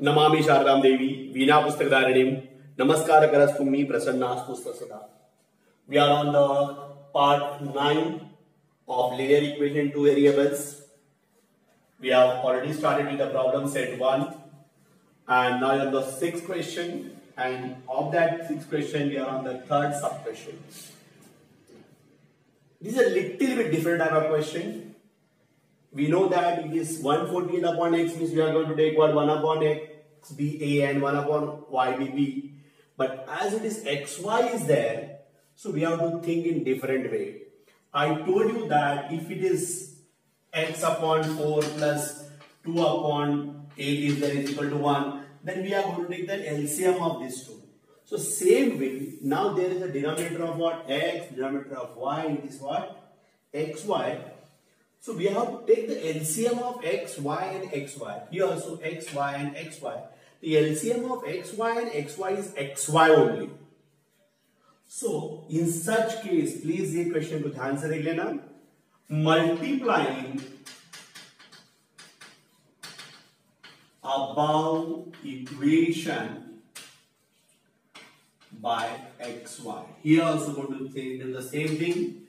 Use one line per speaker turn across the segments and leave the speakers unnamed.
नमामि शारदां देवी वीणा पुस्तकधारिणीं नमस्कारकरस्तु मे प्रसन्नास्तु सदा. We are on the part 9 of linear equation two variables. We have already started with the problem set 1 and now on the sixth question, and of that sixth question we are on the third sub question. This is a little bit different type of question. We know that it is 148 upon x means we are going to take what 1 upon x be a and 1 upon y be b. But as it is xy is there, so we have to think in different way. I told you that if it is x upon 4 plus 2 upon 8 is there is equal to 1, then we are going to take the LCM of these two. So same way, now there is a denominator of what? X, denominator of y, it is what? xy. So we have to take the LCM of x, y and xy. Here also x, y and xy. The LCM of x, y and xy is xy only. So in such case, please ये question को ध्यान से देख लेना. Multiplying above equation by xy. Here also going to do the same thing.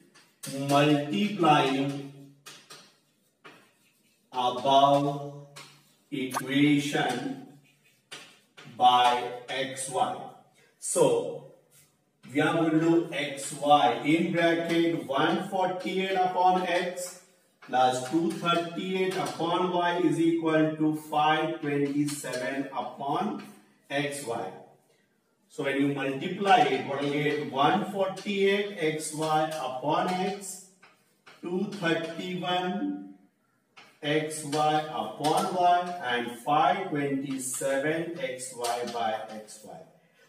Multiplying above equation by xy. So we are going to do xy in bracket 148 upon x plus 238 upon y is equal to 527 upon xy. So when you multiply it, what will get? 148 xy upon x, 231 xy upon y and 527 xy by xy.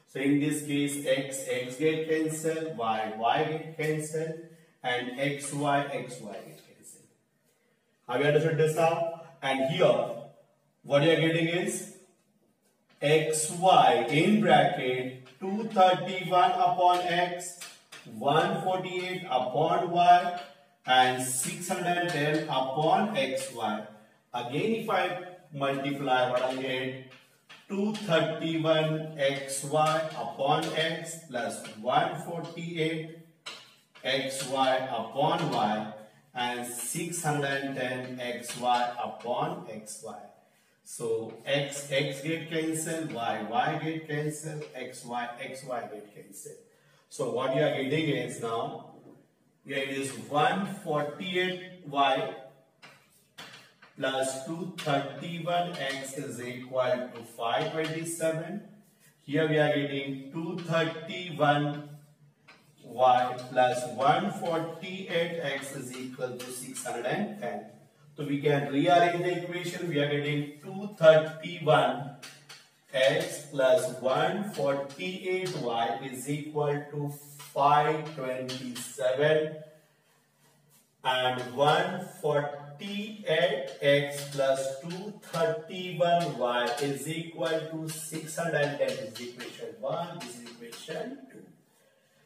So in this case x get cancelled, y get cancelled and xy get cancelled. Have you understood this now? And here what you are getting is xy in bracket 231 upon x, 148 upon y and 610 upon xy. Again if I multiply, what I get? 231 xy upon x plus 148 xy upon y and 610 xy upon xy. So x get cancelled, y get cancelled, xy get cancelled. So what you are getting is now, here it is 148y plus 231x is equal to 527. Here we are getting 231y plus 148x is equal to 610. So we can rearrange the equation. We are getting 231x plus 148y is equal to 527 and 148x plus 231y is equal to 610. This is equation 1, this is equation 2.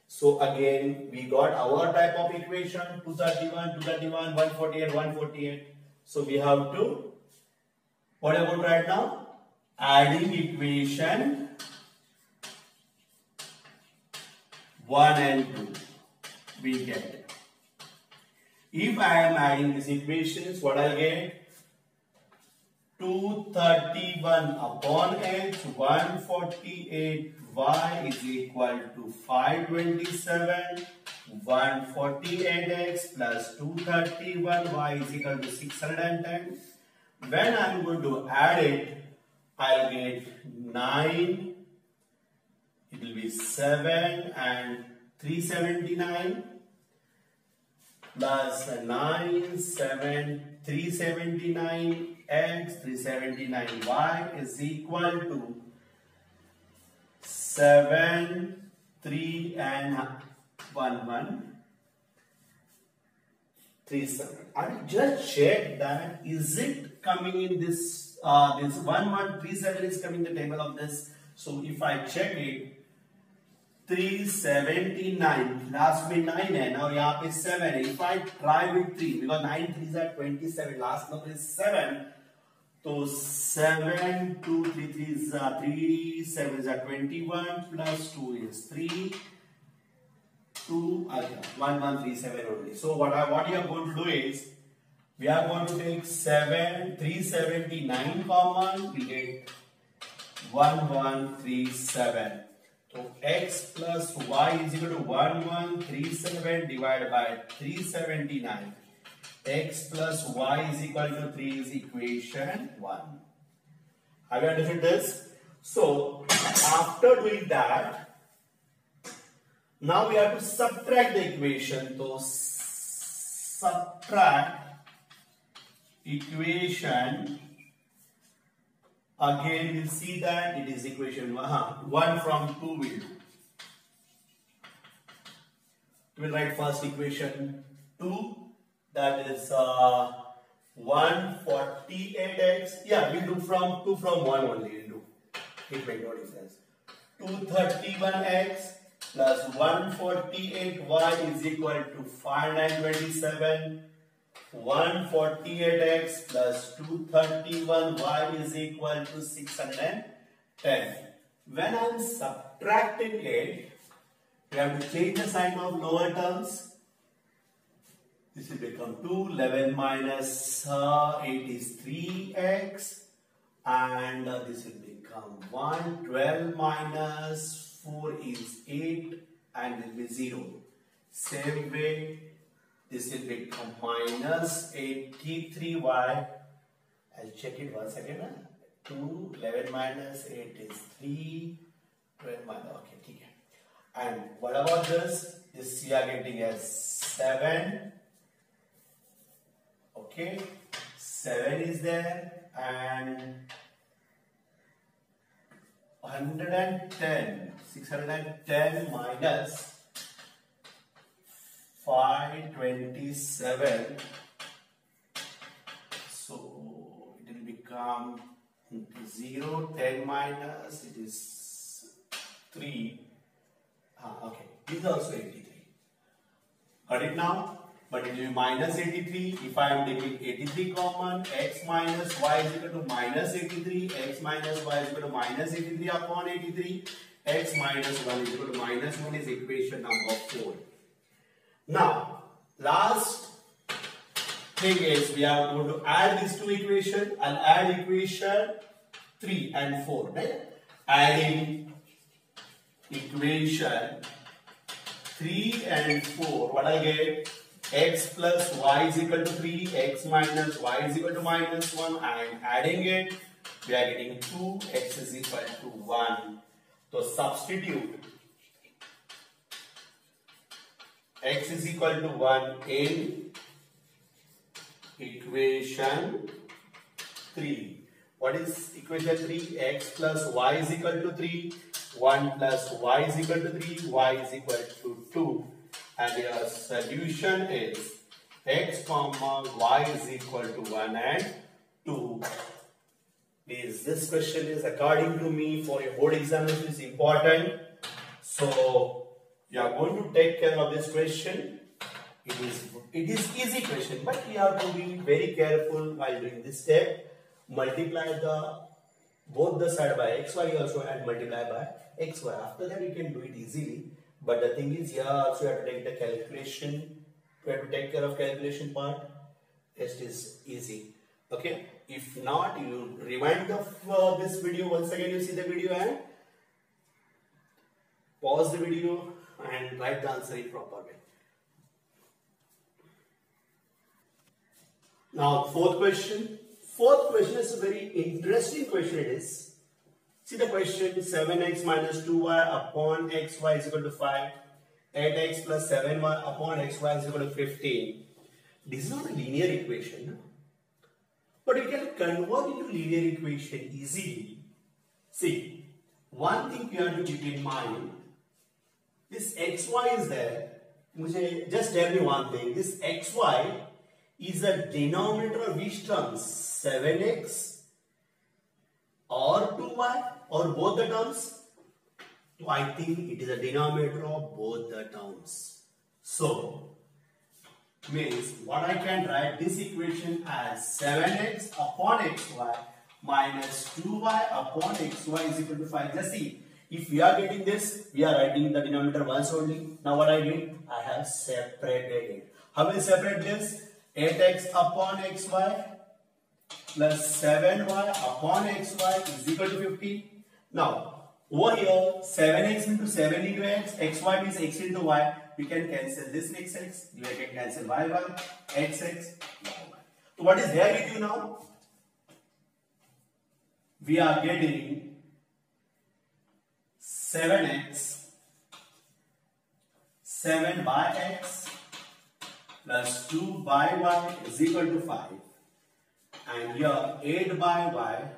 So again we got our type of equation 231, 148, 148. So we have to, what about right now? Adding equation 1 and 2 we get. If I am adding these equations, what I get? 231 upon x, 148y is equal to 527, 148x plus 231y is equal to 610. When I am going to add it, I will get 9, it will be 7 and 379 plus 9, 7, 379 x, 379y is equal to 7, 3 and 1, 3, 7. I just check that is it coming in this, this 1, 3, 7 is coming in the table of this. So if I check it, 379 last में 9 है now यहाँ पे 7 है. If I try with 3 because 9 3s are 27, last number is 7, तो 7, 2, 3, 3 is 3, 7 is 21 plus 2 is 3, 2, 1137 only. So what you are going to do is, we are going to take 379 common, we get 1137. So x plus y is equal to 1137 divided by 379. X plus y is equal to 3 is equation 1. Have you understood this? So after doing that, now we have to subtract the equation. So subtract equation. Again, we'll see that it is equation 1 from 2 will do. We'll write first equation 2, that is 148x. Yeah, we'll do from 2 from 1 only. We'll do. It makes no difference. 231x plus 148y is equal to 527. 148x plus 231y is equal to 610. When I am subtracting it, we have to change the sign of lower terms. This will become 2, 11 minus 8 is 3x, and this will become 1, 12 minus 4 is 8, and will be 0. Same way, this will become minus 83y. I'll check it once again. 2, 11 minus 8 is 3, 12 minus, okay, okay. And what about this? This we are getting as 7. Okay, 7 is there, and 610 minus 527, so it will become 0, 10 minus, it is 3, okay, this is also 83, got it now? But it will be minus 83. If I am taking 83 common, x minus y is equal to minus 83, x minus y is equal to minus 83 upon 83, x minus 1 is equal to minus 1 is equation number 4. Now, last thing is we are going to add these two equations. I'll add equation 3 and 4. Right? Adding equation 3 and 4, what I get? X plus y is equal to 3, x minus y is equal to minus 1. I am adding it. We are getting 2, x is equal to 1. So substitute x is equal to 1 in equation 3. What is equation 3? X plus y is equal to 3. 1 plus y is equal to 3. Y is equal to 2. And your solution is x comma y is equal to 1 and 2. Please, this question is according to me for your board examination is important. So you are going to take care of this question. It is easy question, but you have to be very careful while doing this step. Multiply both the side by xy also and multiply by xy. After that you can do it easily. But the thing is, here also you have to take the calculation. You have to take care of calculation part. Rest is easy. Okay. If not, you rewind this video once again. You see the video and pause the video and write the answer in proper way. Now, fourth question. Fourth question is a very interesting question. It is. See the question, 7x minus 2y upon xy is equal to 5. 8x plus 7y upon xy is equal to 15. This is not a linear equation. No? But you can convert into linear equation easily. See, one thing you have to keep in mind. This xy is there. Just tell me one thing. This xy is a denominator of which terms? 7x or 2y or both the terms? So I think it is a denominator of both the terms. So means what I can write this equation as 7x upon xy minus 2y upon xy is equal to 5. Just see, if we are getting this, we are writing the denominator once only. Now what I did? I have separated it. How will I separate this? 8x upon xy plus 7y upon xy is equal to 50. Now, over here, 7x into 7 into x, xy means x into y. We can cancel this x, we can cancel y, x, y. So what is there with you now? We are getting 7x, 7 by x plus 2 by y is equal to 5. And here 8 by y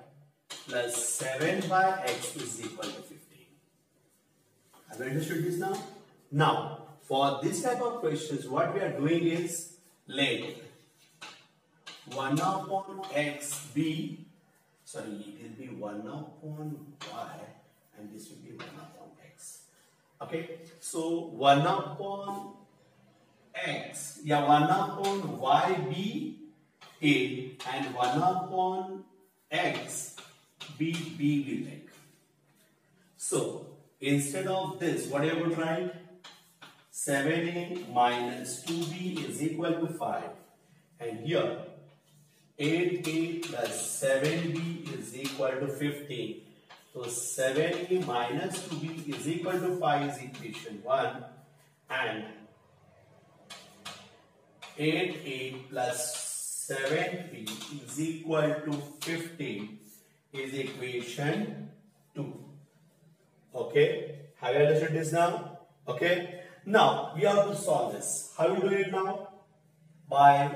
plus 7 by x is equal to 15. Have you understood this now? Now, for this type of questions, what we are doing is let 1 upon x be, sorry, it will be 1 upon y and this will be 1 upon x. Okay, so 1 upon x, 1 upon y be a and 1 upon x be b will take. So instead of this, what are you going to write? 7a minus 2b is equal to 5. And here 8a plus 7b is equal to 15. So 7a minus 2b is equal to 5 is equation 1. And 8a plus 7b is equal to 15 is equation 2. Okay, have you understood this now? Okay, now we have to solve this. How we do it now? By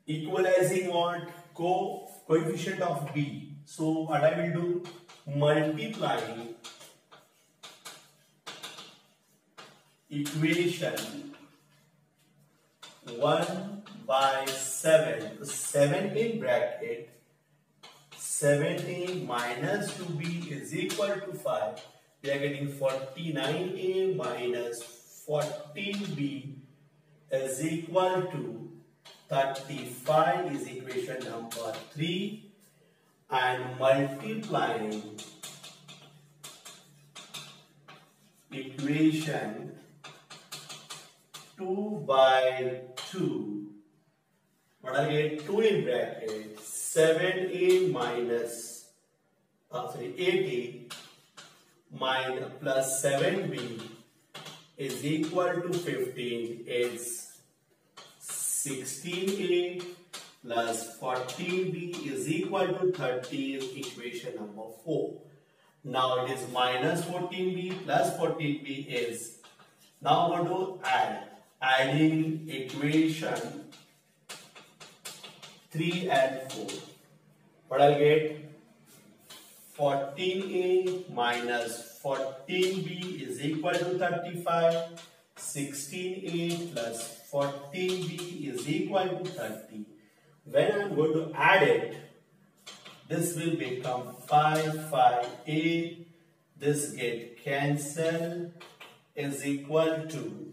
equalizing what? Coefficient of b. So what I will do? Multiplying equation 1 by 7. 7 in bracket 17 minus 2b is equal to 5. We are getting 49a minus 14b is equal to 35 is equation number 3. And multiplying equation 2 by 2. What I get? 2 in bracket 7a minus 8a minus plus 7b is equal to 15 is 16a plus 14b is equal to 30 is equation number 4. Now it is minus 14b plus 14b is, now I'm going to adding equation 3 and 4. What I'll get? 14a minus 14b is equal to 35. 16a plus 14b is equal to 30. When I'm going to add it, this will become 5a. This get cancelled is equal to,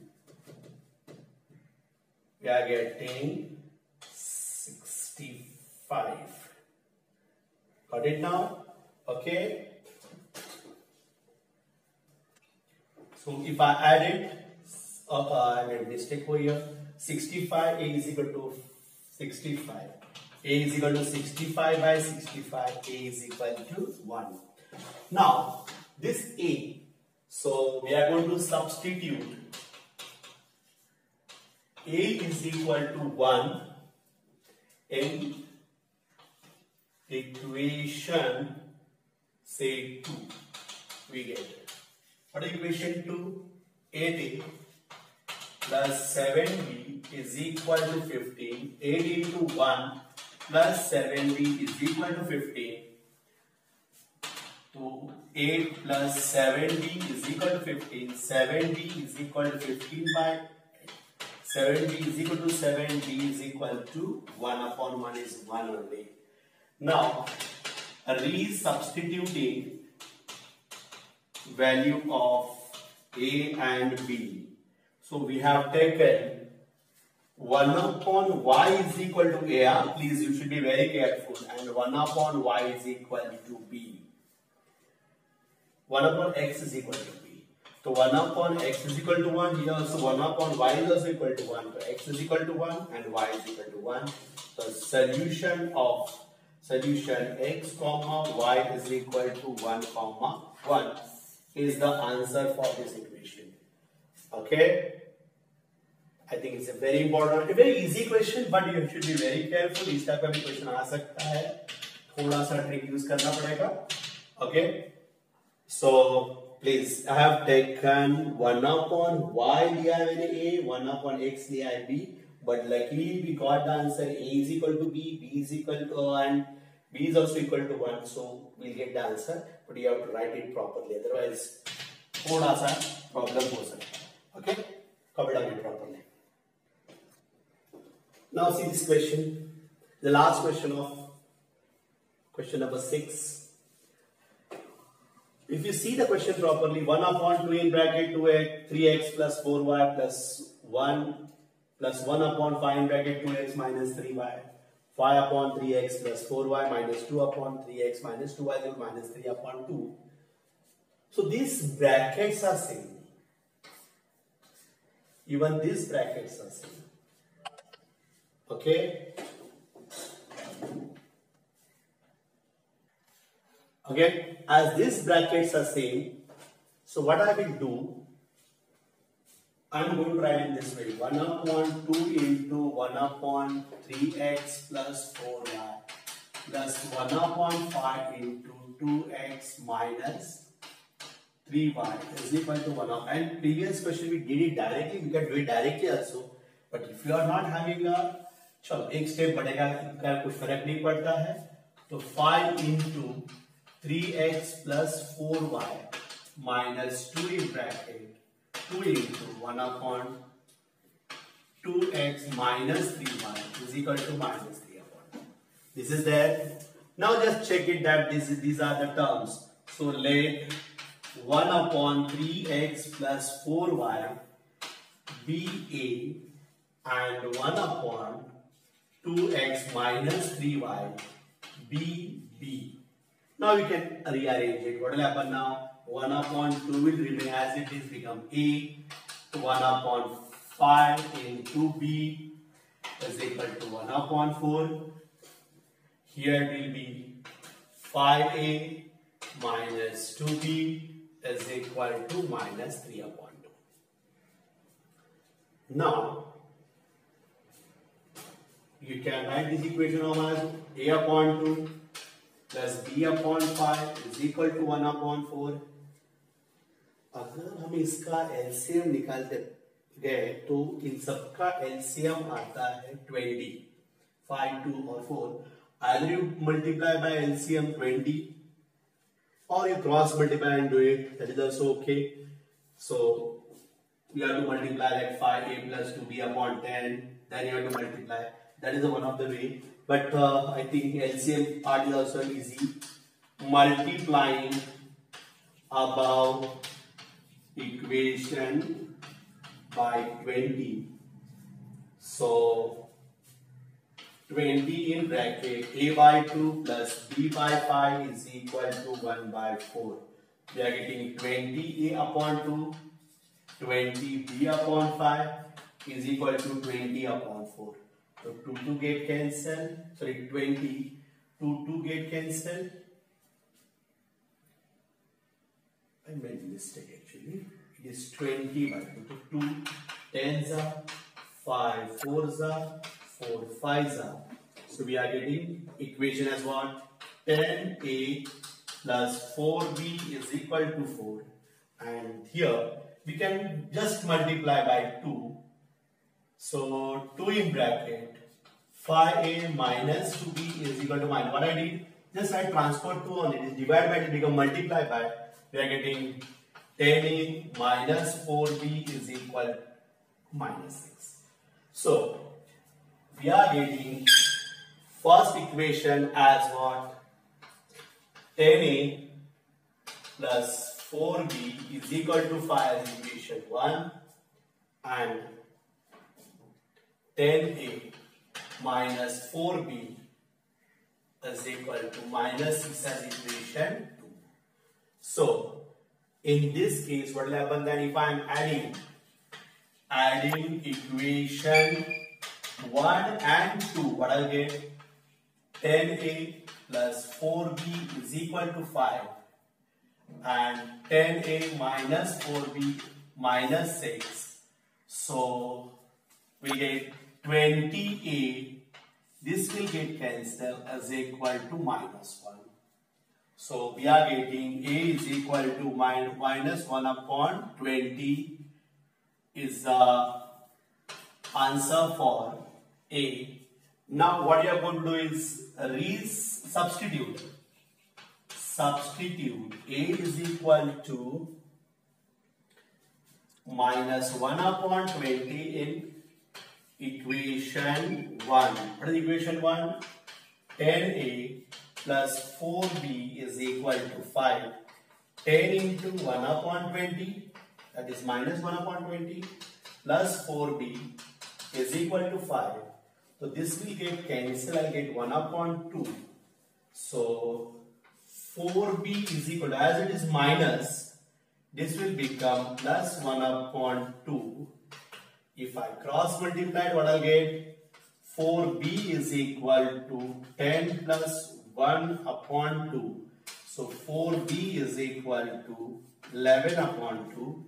we are getting 65. Got it now? Okay. So if I add it, I made a mistake over here. 65, a is equal to 65. A is equal to 65 by 65. A is equal to 1. Now this a, so we are going to substitute. A is equal to 1 in equation say 2. We get, what is equation 2? 8a plus 7b is equal to 15. 8 into 1 plus 7b is equal to 15. So 8 plus 7b is equal to 15. 7b is equal to 15 by 7b is equal to 7b is equal to 1 upon 1 is 1 only. Now re-substituting value of a and b. So we have taken 1 upon y is equal to a. Please, you should be very careful. And 1 upon y is equal to b. 1 upon x is equal to b. So 1 upon x is equal to 1. Here also 1 upon y is also equal to 1. So x is equal to 1 and y is equal to 1. So solution x comma y is equal to 1 comma 1 is the answer for this equation. Okay. I think it's a very important, a very easy question, but you should be very careful. इस type का भी question आ सकता है, थोड़ा सा trick use करना पड़ेगा. Okay, so please, I have taken 1 upon y लिया है मैंने a, 1 upon x लिया है b, but luckily we got the answer. A is equal to b, b is equal to and b is also equal to 1, so we'll get the answer. But you have to write it properly, otherwise थोड़ा सा problem हो सकता है. Okay, cover it properly. Now see this question, the last question of question number 6. If you see the question properly, 1 upon 2 in bracket 2x, 3x plus 4y plus 1 plus 1 upon 5 in bracket 2x minus 3y, 5 upon 3x plus 4y minus 2 upon 3x minus 2y minus 3 upon 2. So these brackets are same. Even these brackets are same. Okay. Okay, as these brackets are same, so what I will do, I am going to write in this way: 1 upon 2 into 1 upon 3x plus 4y plus 1 upon 5 into 2x minus 3y is equal to 1 upon. And previous question we did it directly, we can do it directly also. But if you are not having a, चलो एक step बढ़ेगा, इनका कुछ फर्क नहीं पड़ता है. तो 5 into 3x plus 4y minus 2 in bracket 2 into 1 upon 2x minus 3y is equal to minus 3 upon. This is there. Now just check it that these are the terms. So let 1 upon 3x plus 4y be a and 1 upon 2x minus 3y be b. Now we can rearrange it. What will happen now? 1 upon 2 will remain as it is, become a. 1 upon 5 into b is equal to 1 upon 4. Here it will be 5a minus 2b is equal to minus 3 upon 2. Now you can write this equation as a upon 2 plus b upon 5 is equal to 1 upon 4. अगर हम इसका LCM निकालते गए तो इन सबका LCM आता है 20. 5, 2 और 4. Either you multiply by LCM 20 or you cross multiply and do it. That is also okay. So you have to multiply like 5a plus 2b upon 10. Then you have to multiply. That is one of the way. But I think LCM part is also easy. Multiplying above equation by 20. So 20 in bracket a by 2 plus b by 5 is equal to 1 by 4. We are getting 20a upon 2, 20b upon 5 is equal to 20 upon 4. So 2 get cancelled. Sorry, 20, 2 get cancelled. I made a mistake actually. It is 20 by 2. 2 10s are 5 4s are 4 5s are. So we are getting equation as what? 10a plus 4b is equal to 4. And here we can just multiply by 2. So 2 in bracket 5a minus 2b is equal to minus. What I did, just I transferred 2 on it. Is divide by it become multiply by. We are getting 10a minus 4b is equal to minus 6. So we are getting first equation as what? 10a plus 4b is equal to 5 as equation 1 and 10a minus 4b is equal to minus 6 as equation 2. So in this case, what will happen then if I am adding equation 1 and 2, what I'll get? 10a plus 4b is equal to 5 and 10a minus 4b minus 6. So we get 20a. This will get cancelled as equal to minus 1. So we are getting a is equal to minus 1 upon 20 is the answer for a. Now what you are going to do is substitute. Substitute a is equal to minus 1 upon 20 in equation 1. What is equation 1? 10a plus 4b is equal to 5. 10 into 1 upon 20, that is minus 1 upon 20, plus 4b is equal to 5. So this will get cancelled. I'll get 1 upon 2. So 4b is equal to, as it is minus, this will become plus 1 upon 2. If I cross multiply, what I'll get? 4b is equal to 10 plus 1 upon 2. So 4b is equal to 11 upon 2.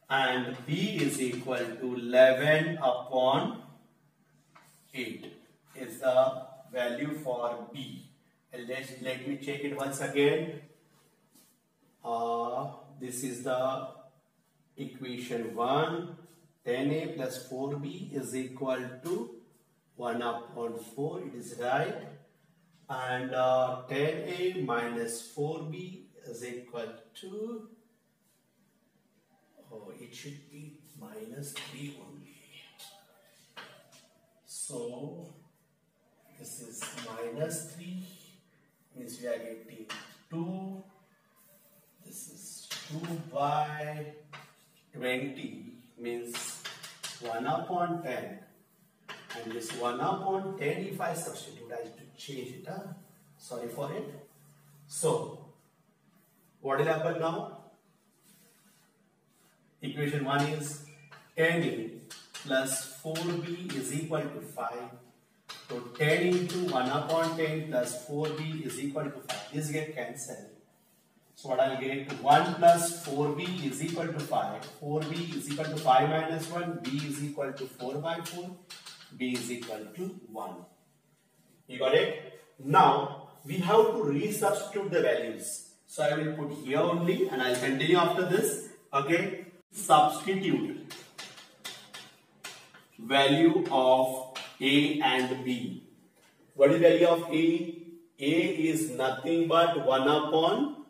And b is equal to 11 upon 8 is the value for b. And let me check it once again. This is the equation 1. 10a plus 4b is equal to 1 upon 4. It is right. And 10a minus 4b is equal to, it should be minus 3 only. So this is minus 3, means we are getting 2. This is 2 by 20, means 1 upon 10. And this 1 upon 10, if I substitute, I have to change it. Sorry for it. So what will happen now? Equation 1 is 10a plus 4b is equal to 5. So 10 into 1 upon 10 plus 4b is equal to 5. This get cancelled. So what I'll get? 1 plus 4b is equal to 5. 4b is equal to 5 minus 1. b is equal to 4 by 4. b is equal to 1. You got it? Now we have to resubstitute the values. So I will put here only and I'll continue after this. Okay. Substitute value of a and b. What is the value of a? A is nothing but 1 upon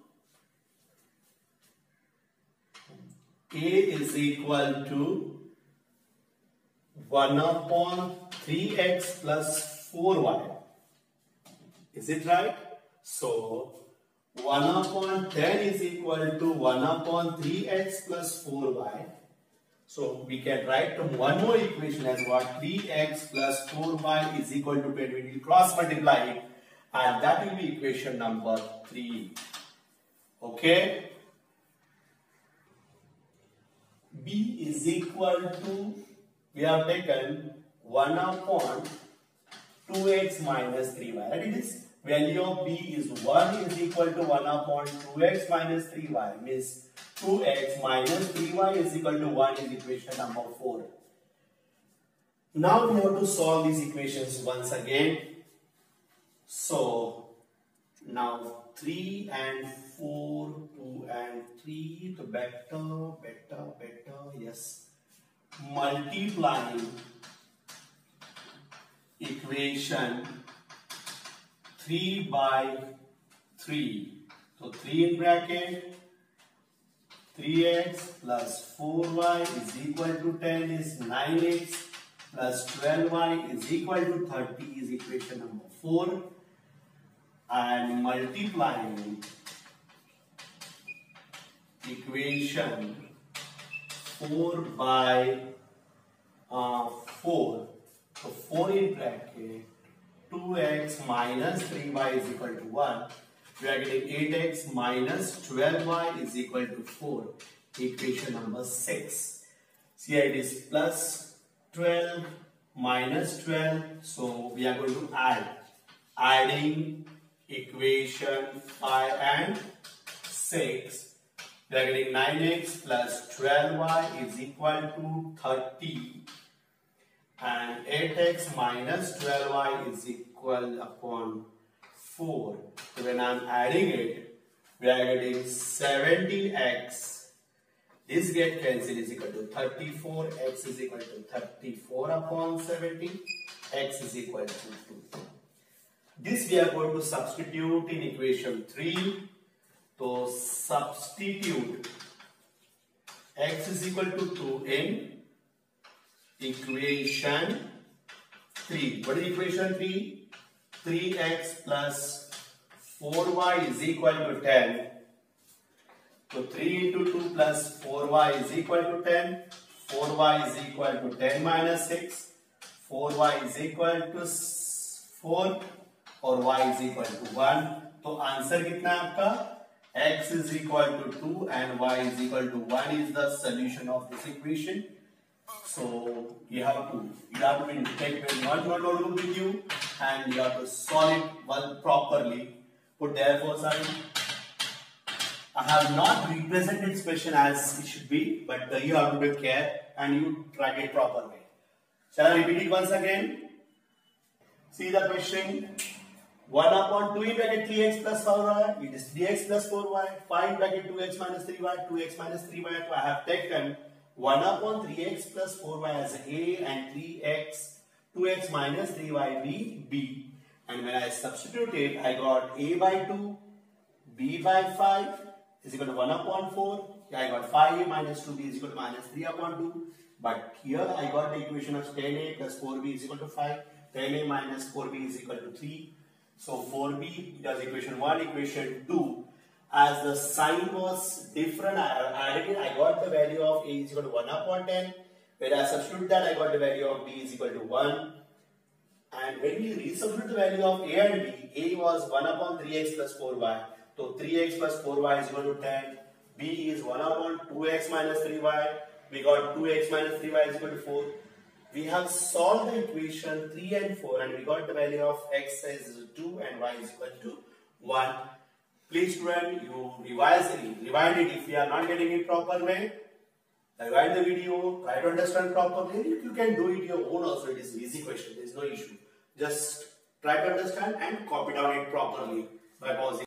a is equal to 1 upon 3x plus 4y. Is it right? So 1 upon 10 is equal to 1 upon 3x plus 4y. So we can write one more equation as what? 3x plus 4y is equal to 20. We will cross multiply it and that will be equation number 3. Okay. B is equal to, we have taken 1 upon 2x minus 3y. That is, value of b is 1 is equal to 1 upon 2x minus 3y. Means 2x minus 3y is equal to 1 is equation number 4. Now we have to solve these equations once again. So now 3 and 4, 2 and 3, the better, yes. Multiplying equation 3 by 3. So 3 in bracket, 3x plus 4y is equal to 10 is 9x plus 12y is equal to 30 is equation number 4. And multiplying equation 4 by 4. So 4 in bracket 2x minus 3y is equal to 1. We are getting 8x minus 12y is equal to 4. Equation number 6. So here it is plus 12 minus 12. So we are going to add. Adding equation 5 and 6. We are getting 9x plus 12y is equal to 30. And 8x minus 12y is equal upon 4. So when I am adding it, we are getting 17x. This get cancelled is equal to 34. X is equal to 34 upon 17. X is equal to 2. This we are going to substitute in equation 3. So substitute x is equal to 2 in equation 3. What is equation 3? 3x plus 4y is equal to 10. So 3 into 2 plus 4y is equal to 10. 4y is equal to 10 minus 6. 4y is equal to 4 और y is equal to 1. तो answer कितना है आपका? X is equal to 2 and y is equal to 1 is the solution of this equation. So you have to take one notebook with you and you have to solve it well properly. Put therefore sign. I have not represented this question as it should be, but you have to take care and you track it properly. Shall I repeat it once again? See the question. 1 upon 2 in bracket 3x plus 4y, it is 3x plus 4y, 5 bracket 2x minus 3y, 2x minus 3y. So I have taken 1 upon 3x plus 4y as A and 2x minus 3y B. And when I substitute it, I got A by 2, B by 5 is equal to 1 upon 4. Here I got 5A minus 2B is equal to minus 3 upon 2. But here I got the equation of 10A plus 4B is equal to 5. 10A minus 4B is equal to 3. So 4b does equation 1, equation 2. As the sign was different, I added it. I got the value of a is equal to 1 upon 10. When I substitute that, I got the value of b is equal to 1. And when we resubstitute the value of a and b, a was 1 upon 3x plus 4y. So 3x plus 4y is equal to 10. B is 1 upon 2x minus 3y. We got 2x minus 3y is equal to 4. We have solved the equation 3 and 4 and we got the value of x is 2 and y is equal to 1. Please student, you rewind it if you are not getting it proper way. Rewind the video, try to understand properly. You can do it your own also. It is an easy question, there is no issue. Just try to understand and copy down it properly by pausing.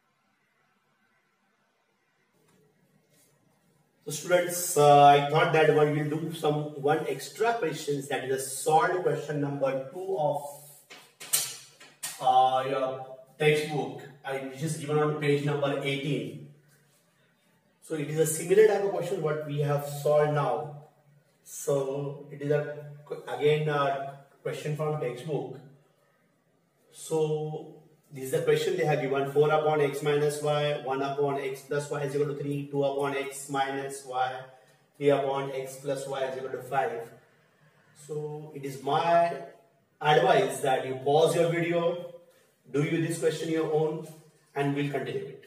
So students, I thought that we will do one extra questions, that is a solved question number 2 of your textbook, which is given on page number 18. So it is a similar type of question what we have solved now. So it is again a question from textbook. So this is the question they have given: 4 upon x minus y, 1 upon x plus y is equal to 3, 2 upon x minus y, 3 upon x plus y is equal to 5. So it is my advice that you pause your video, do you this question your own, and we'll continue it.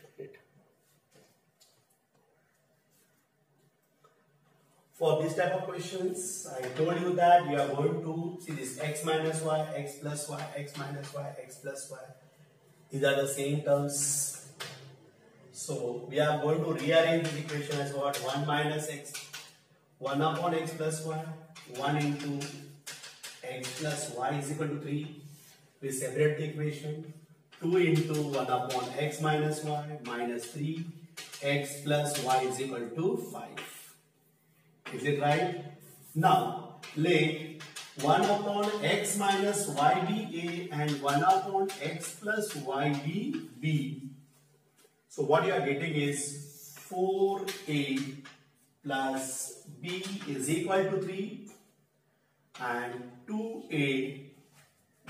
For this type of questions, I told you that you are going to see this x minus y, x plus y, x minus y, x plus y. These are the same terms. So we are going to rearrange this equation as what? 1 minus x, 1 upon x plus y, 1 into x plus y is equal to 3. We separate the equation. 2 into 1 upon x minus y minus 3, x plus y is equal to 5. Is it right? Now, let 1 upon x minus y be a and 1 upon x plus y be b. So what you are getting is 4a plus b is equal to 3 and 2a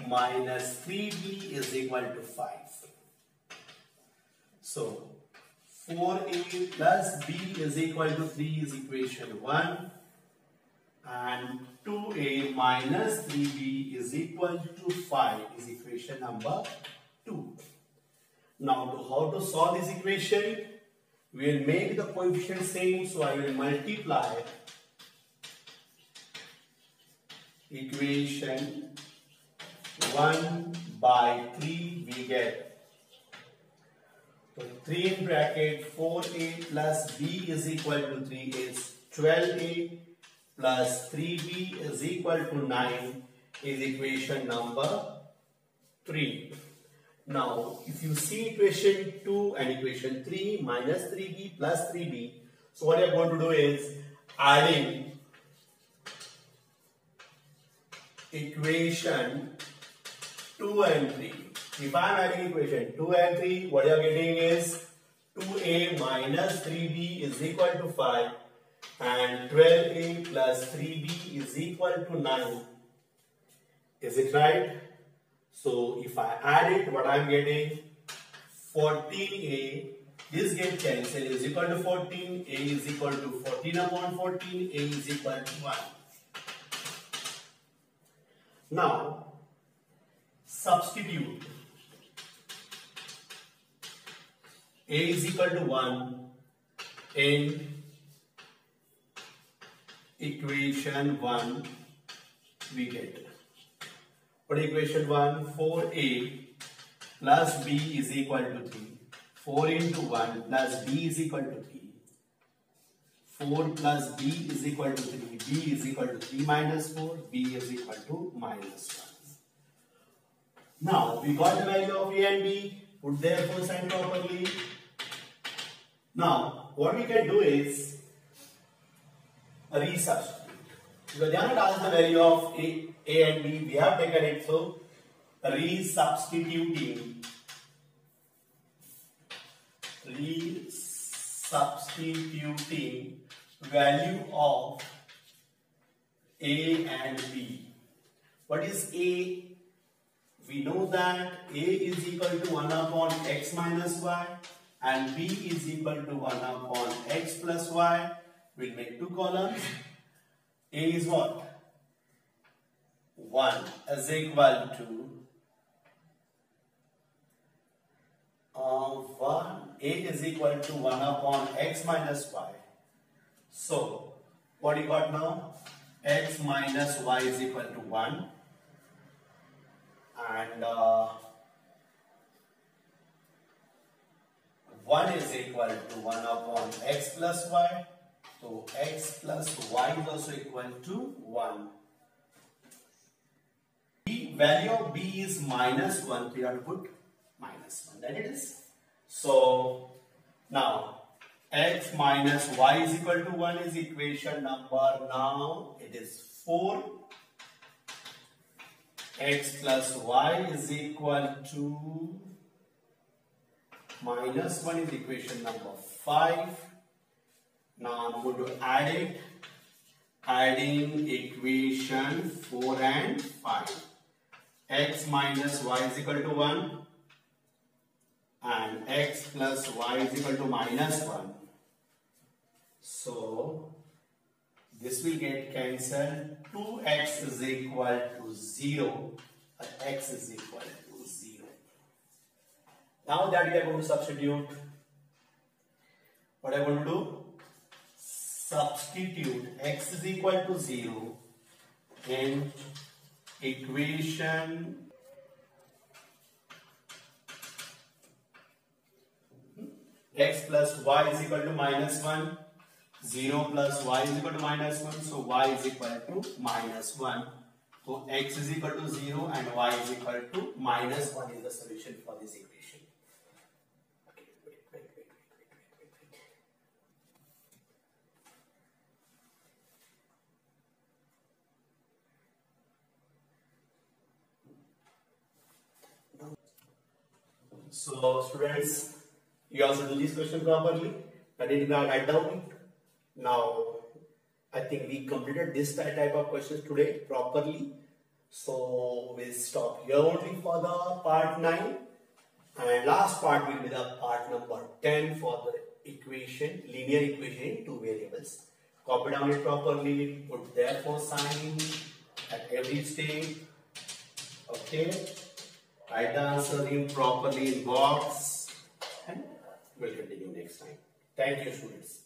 minus 3b is equal to 5. So 4a plus b is equal to 3 is equation 1. and 2a minus 3b is equal to 5 is equation number 2. Now, how to solve this equation? We will make the coefficient same, so I will multiply equation 1 by 3, we get 3 in bracket 4a plus b is equal to 3 is 12a plus 3b is equal to 9 is equation number 3. Now, if you see equation 2 and equation 3 minus 3b plus 3b, so what you are going to do is adding equation 2 and 3. If I am adding equation 2 and 3, what you are getting is 2a minus 3b is equal to 5 and 12a plus 3b is equal to 9. Is it right? So if I add it, what I am getting 14a, this get cancelled, is equal to 14, a is equal to 14 upon 14, a is equal to 1. Now, substitute a is equal to 1 in equation 1, we get. What equation 1? 4a plus b is equal to 3. 4 into 1 plus b is equal to 3. 4 plus b is equal to 3. b is equal to 3 minus 4. b is equal to minus 1. Now, we got the value of a and b. Put their full sign properly. Now, what we can do is resubstitute. Because they are not asked the value of a and b, we have taken it, so resubstituting value of a and b. What is a? We know that a is equal to 1 upon x minus y and b is equal to 1 upon x plus y. We'll make two columns. A is what? 1 is equal to 1. A is equal to 1 upon x minus y. So, what you got now? X minus y is equal to 1. And 1 is equal to 1 upon x plus y. So, x plus y is also equal to 1. The value of b is minus 1. We have to put minus 1. That it is. So, now x minus y is equal to 1 is equation number. Now, it is 4. X plus y is equal to minus 1 is equation number 5. Now I'm going to add it. Adding equation 4 and 5. X minus y is equal to 1 and x plus y is equal to minus 1. So this will get cancelled. 2x is equal to 0 and x is equal to 0. Now that we are going to substitute, what I am going to do? Substitute x is equal to 0 in equation x plus y is equal to minus 1. 0 plus y is equal to minus 1. So y is equal to minus 1. So x is equal to 0 and y is equal to minus 1 is the solution for this equation. So students, you also do this question properly. I did not write down. Now, I think we completed this type of questions today properly. So we'll stop here only for the part 9. And last part will be the part number 10 for the equation, linear equation in two variables. copy down it properly, put therefore sign at every step. Okay, write the answer in properly in box, and we'll continue next time. Thank you, students.